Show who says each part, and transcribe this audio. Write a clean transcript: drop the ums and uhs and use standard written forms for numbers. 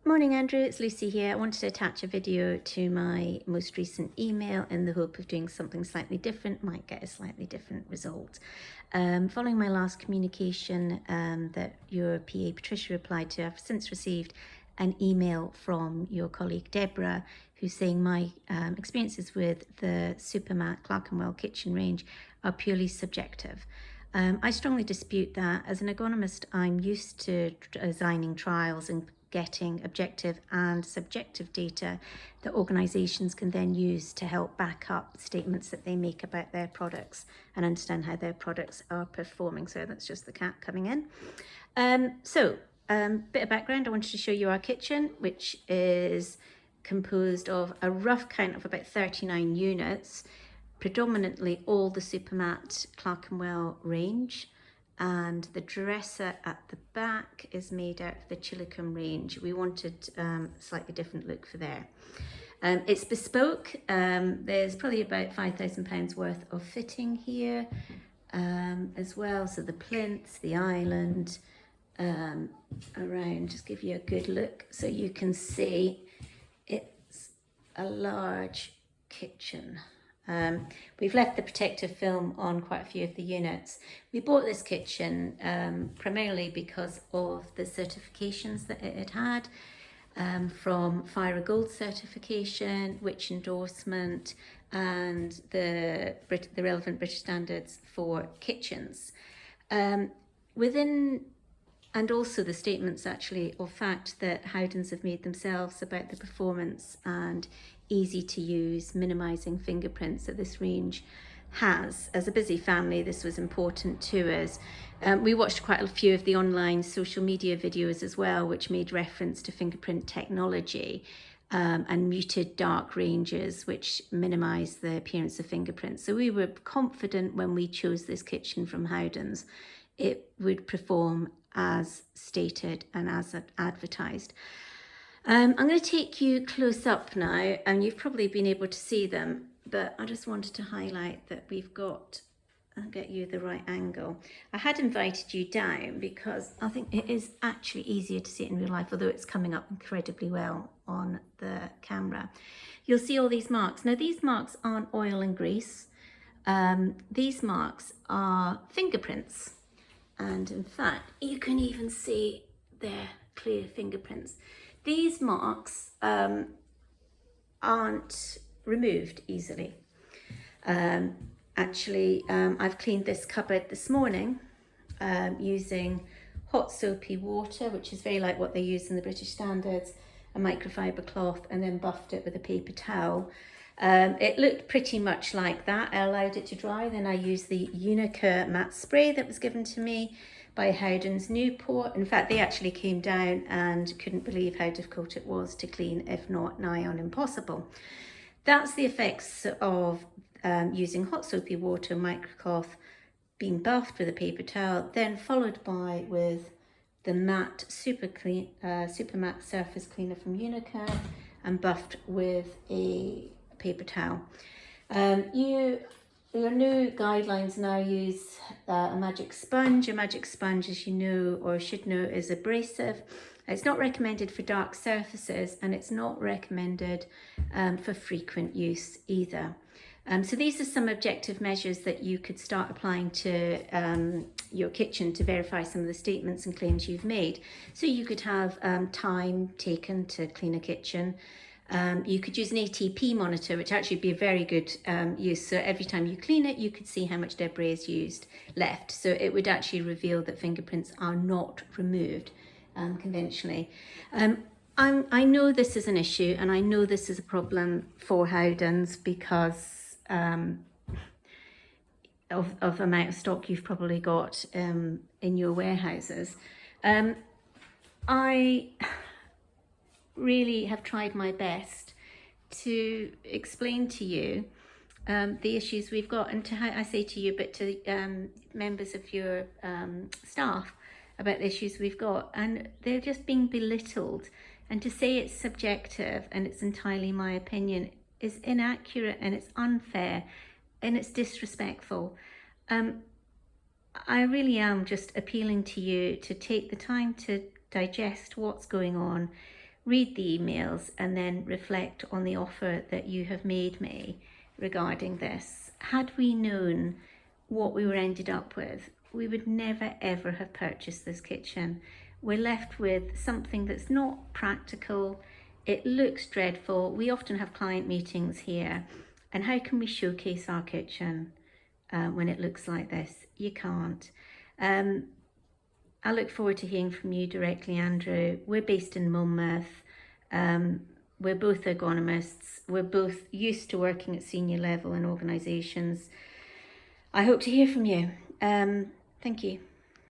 Speaker 1: Morning Andrew, it's Lucy here. I wanted to attach a video to my most recent email in the hope of doing something slightly different, might get a slightly different result. Following my last communication that your PA Patricia replied to, I've since received an email from your colleague Deborah who's saying my experiences with the Supermat Clerkenwell kitchen range are purely subjective. I strongly dispute that. As an ergonomist, I'm used to designing trials and getting objective and subjective data that organisations can then use to help back up statements that they make about their products and understand how their products are performing. So that's just the cat coming in. Bit of background, I wanted to show you our kitchen, which is composed of a rough count of about 39 units, predominantly all the Supermat Clerkenwell range, and the dresser at the back is made out of the Chilicum range. We wanted a slightly different look for there. It's bespoke. There's probably about £5,000 worth of fitting here as well. So the plinths, the island, around, just give you a good look so you can see it's a large kitchen. We've left the protective film on quite a few of the units. We bought this kitchen primarily because of the certifications that it had, from Fire Gold certification, Which endorsement, and the relevant British standards for kitchens. And also the statements actually of fact that Howdens have made themselves about the performance and easy to use, minimising fingerprints that this range has. As a busy family, this was important to us. We watched quite a few of the online social media videos as well, which made reference to fingerprint technology and muted dark ranges, which minimise the appearance of fingerprints. So we were confident when we chose this kitchen from Howdens, it would perform as stated and as advertised. I'm going to take you close up now, and you've probably been able to see them, but I just wanted to highlight that we've got, I'll get you the right angle. I had invited you down because I think it is actually easier to see it in real life, although it's coming up incredibly well on the camera. You'll see all these marks. Now these marks aren't oil and grease. These marks are fingerprints. And in fact, you can even see their clear fingerprints. These marks aren't removed easily. I've cleaned this cupboard this morning using hot soapy water, which is very like what they use in the British standards, a microfiber cloth, and then buffed it with a paper towel. It looked pretty much like that. I allowed it to dry, then I used the Unica matte spray that was given to me by Howdens Newport. In fact, they actually came down and couldn't believe how difficult it was to clean, if not nigh on impossible. That's the effects of using hot soapy water, microcloth, being buffed with a paper towel, then followed by with the matte super matte surface cleaner from Unica and buffed with a paper towel. Your new guidelines now use a magic sponge. A magic sponge, as you know or should know, is abrasive. It's not recommended for dark surfaces, and it's not recommended for frequent use either. So these are some objective measures that you could start applying to your kitchen to verify some of the statements and claims you've made. So you could have time taken to clean a kitchen. You could use an ATP monitor, which actually would be a very good use. So every time you clean it, you could see how much debris is left. So it would actually reveal that fingerprints are not removed conventionally. I know this is an issue, and I know this is a problem for Howdens because of the amount of stock you've probably got in your warehouses. I really have tried my best to explain to you the issues we've got, and I say to you, but to members of your staff about the issues we've got, and they're just being belittled. And to say it's subjective and it's entirely my opinion is inaccurate, and it's unfair, and it's disrespectful. I really am just appealing to you to take the time to digest what's going on, read the emails and then reflect on the offer that you have made me regarding this. Had we known what we were ended up with, we would never ever have purchased this kitchen. We're left with something that's not practical. It looks dreadful. We often have client meetings here, and how can we showcase our kitchen when it looks like this? You can't. I look forward to hearing from you directly, Andrew. We're based in Monmouth. We're both ergonomists. We're both used to working at senior level in organisations. I hope to hear from you. Thank you.